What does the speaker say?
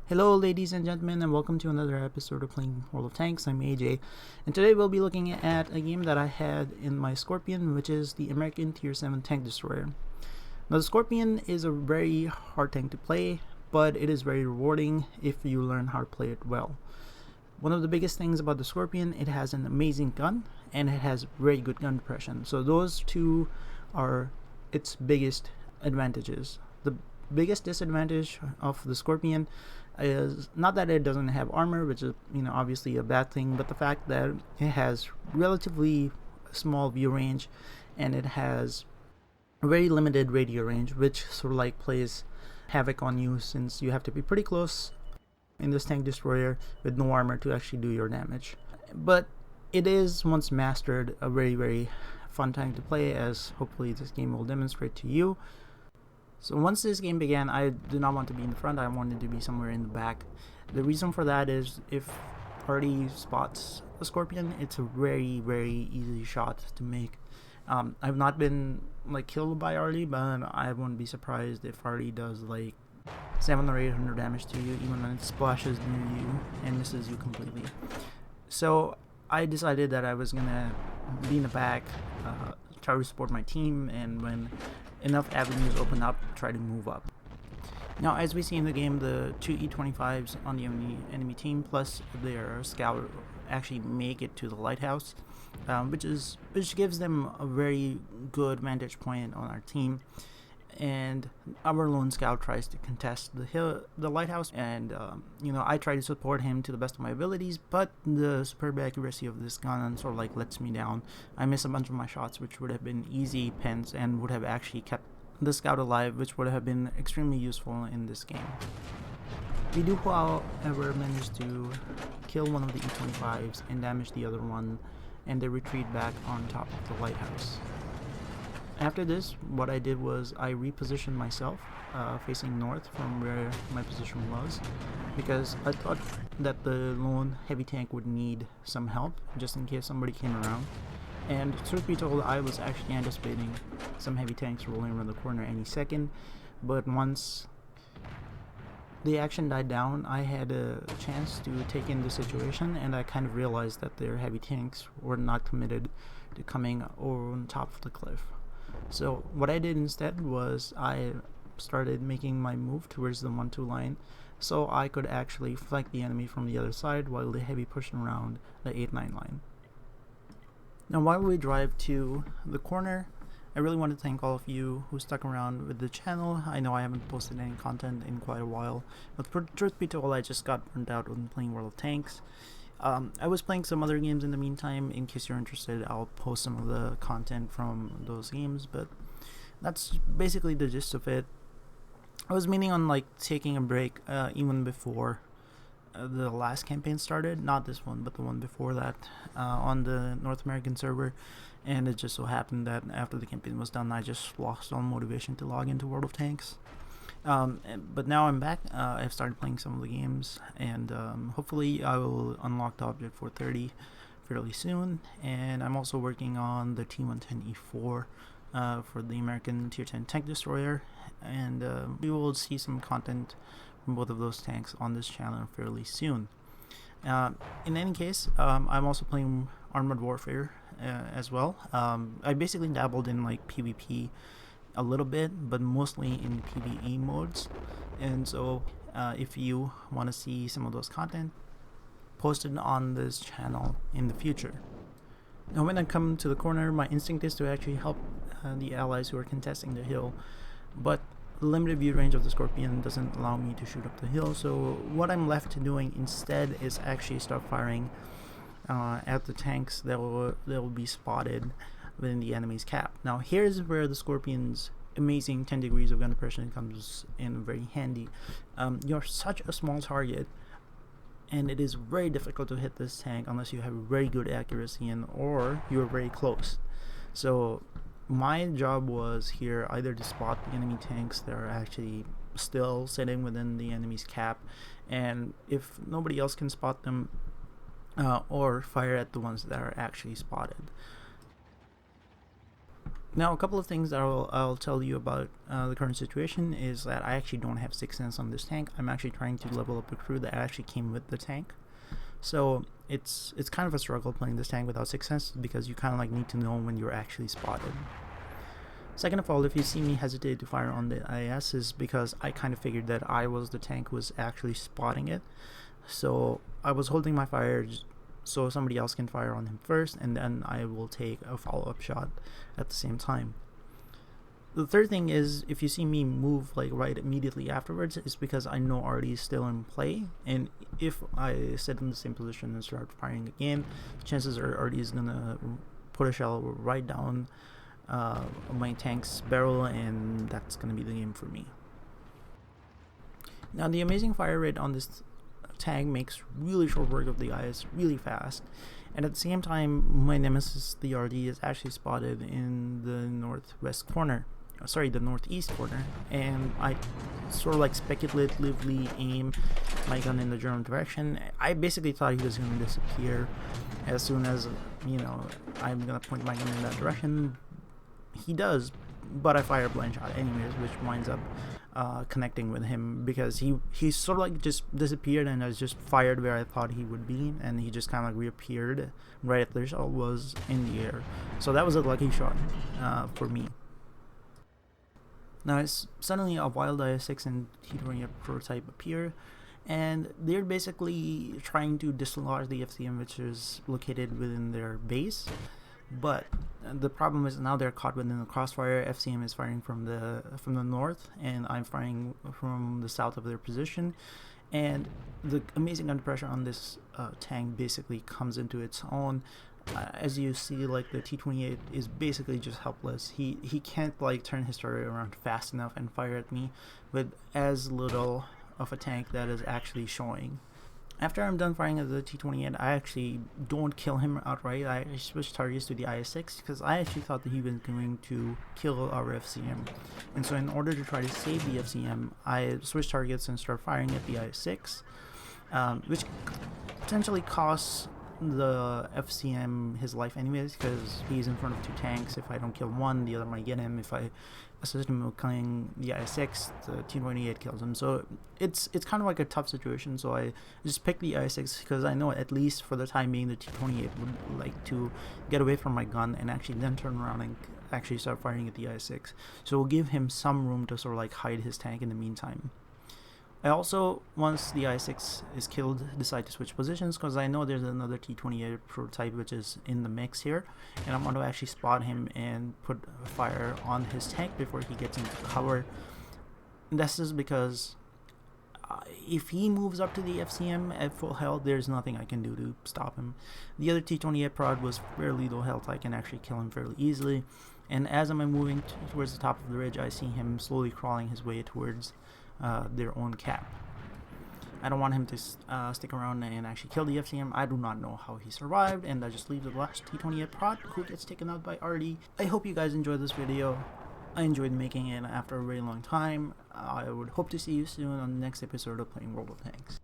Hello ladies and gentlemen, and welcome to another episode of Playing World of Tanks. I'm AJ, and today we'll be looking at a game that I had in my Scorpion, which is the American Tier 7 Tank Destroyer. Now the Scorpion is a very hard tank to play, but it is very rewarding if you learn how to play it well. One of the biggest things about the Scorpion, it has an amazing gun, and it has very good gun depression. So those two are its biggest advantages. The biggest disadvantage of the Scorpion is not that it doesn't have armor, which is obviously a bad thing, but the fact that it has relatively small view range and it has a very limited radio range, which sort of like plays havoc on you, since you have to be pretty close in this tank destroyer with no armor to actually do your damage. But it is, once mastered, a very fun tank to play, as hopefully this game will demonstrate to you. So once this game began, I did not want to be in the front, I wanted to be somewhere in the back. The reason for that is if party spots a Scorpion, it's a very easy shot to make. I've not been killed by Arlie, but I wouldn't be surprised if Arlie does 700 or 800 damage to you, even when it splashes near you and misses you completely. So I decided that I was gonna be in the back, try to support my team, and when enough avenues open up, try to move up. Now, as we see in the game, the two E25s on the enemy team plus their scout actually make it to the lighthouse, which gives them a very good vantage point on our team. And our lone scout tries to contest the lighthouse, and I try to support him to the best of my abilities, but the superb accuracy of this gun sort of lets me down. I miss a bunch of my shots, which would have been easy pens and would have actually kept the scout alive, which would have been extremely useful in this game. We do, however, manage to kill one of the E25s and damage the other one, and they retreat back on top of the lighthouse. After this, what I did was I repositioned myself facing north from where my position was, because I thought that the lone heavy tank would need some help just in case somebody came around. And truth be told, I was actually anticipating some heavy tanks rolling around the corner any second, but once the action died down, I had a chance to take in the situation, and I kind of realized that their heavy tanks were not committed to coming over on top of the cliff. So what I did instead was I started making my move towards the 1-2 line, so I could actually flank the enemy from the other side while the heavy pushed around the 8-9 line. Now while we drive to the corner, I really want to thank all of you who stuck around with the channel. I know I haven't posted any content in quite a while, but for truth be told, I just got burnt out on playing World of Tanks. I was playing some other games in the meantime. In case you're interested, I'll post some of the content from those games, but that's basically the gist of it. I was meaning on taking a break even before the last campaign started, not this one, but the one before that, on the North American server, and it just so happened that after the campaign was done, I just lost all motivation to log into World of Tanks. But now I'm back. I've started playing some of the games, and hopefully I will unlock the object 430 fairly soon. And I'm also working on the T110E4 for the American Tier 10 Tank Destroyer, and we will see some content from both of those tanks on this channel fairly soon. In any case, I'm also playing Armored Warfare as well. I basically dabbled in PvP a little bit, but mostly in PvE modes, and so if you want to see some of those content posted on this channel in the future. Now when I come to the corner, my instinct is to actually help the allies who are contesting the hill, but the limited view range of the Scorpion doesn't allow me to shoot up the hill, so what I'm left doing instead is actually start firing at the tanks that will be spotted within the enemy's cap. Now here's where the Scorpion's amazing 10 degrees of gun depression comes in very handy. You're such a small target, and it is very difficult to hit this tank unless you have very good accuracy or you're very close. So my job was here either to spot the enemy tanks that are actually still sitting within the enemy's cap, and if nobody else can spot them, or fire at the ones that are actually spotted. Now, a couple of things that I'll tell you about the current situation is that I actually don't have 6th Sense on this tank. I'm actually trying to level up a crew that actually came with the tank. So it's kind of a struggle playing this tank without 6th Sense because you kind of like need to know when you're actually spotted. Second of all, if you see me hesitate to fire on the IS is because I kind of figured that I was the tank who was actually spotting it. So I was holding my fire so somebody else can fire on him first, and then I will take a follow-up shot at the same time. The third thing is, if you see me move like right immediately afterwards, it's because I know Artie is still in play, and if I sit in the same position and start firing again, chances are Artie is gonna put a shell right down my tank's barrel, and that's gonna be the game for me. Now, the amazing fire rate on this tank makes really short work of the IS really fast, and at the same time my nemesis the RD is actually spotted in the northwest corner, sorry, the northeast corner, and I sort of like speculatively aim my gun in the general direction. I basically thought he was going to disappear as soon as, you know, I'm going to point my gun in that direction. He does, but I fire a blind shot anyways, which winds up connecting with him because he sort of like just disappeared, and I just fired where I thought he would be, and he just kind of like reappeared right after the shot was in the air. So that was a lucky shot for me. Now, it's suddenly a wild IS-6 and T-20 prototype appear, and they're basically trying to dislodge the FCM, which is located within their base. But the problem is now they're caught within the crossfire. FCM is firing from the north, and I'm firing from the south of their position. And the amazing under pressure on this tank basically comes into its own. As you see, like, the T-28 is basically just helpless. He can't like turn his turret around fast enough and fire at me with as little of a tank that is actually showing. After I'm done firing at the T-28, I actually don't kill him outright. I switch targets to the IS-6 because I actually thought that he was going to kill our FCM. And so in order to try to save the FCM, I switch targets and start firing at the IS-6, which potentially costs the FCM his life anyways, because he's in front of two tanks. If I don't kill one, the other might get him. If I assist him with killing the IS-6, the T-28 kills him. So it's kind of like a tough situation. So I just picked the IS-6 because I know at least for the time being the T-28 would like to get away from my gun and actually then turn around and actually start firing at the IS-6. So we'll give him some room to sort of like hide his tank in the meantime. I also, once the IS-6 is killed, decide to switch positions because I know there's another T-28 prototype which is in the mix here, and I want to actually spot him and put fire on his tank before he gets into cover. And this is because if he moves up to the FCM at full health, there's nothing I can do to stop him. The other T-28 prod was fairly low health. I can actually kill him fairly easily, and as I'm moving towards the top of the ridge, I see him slowly crawling his way towards their own cap. I don't want him to stick around and actually kill the FCM. I do not know how he survived, and I just leave the last T-28 prod who gets taken out by RD. I hope you guys enjoyed this video. I enjoyed making it after a very long time. I would hope to see you soon on the next episode of Playing World of Tanks.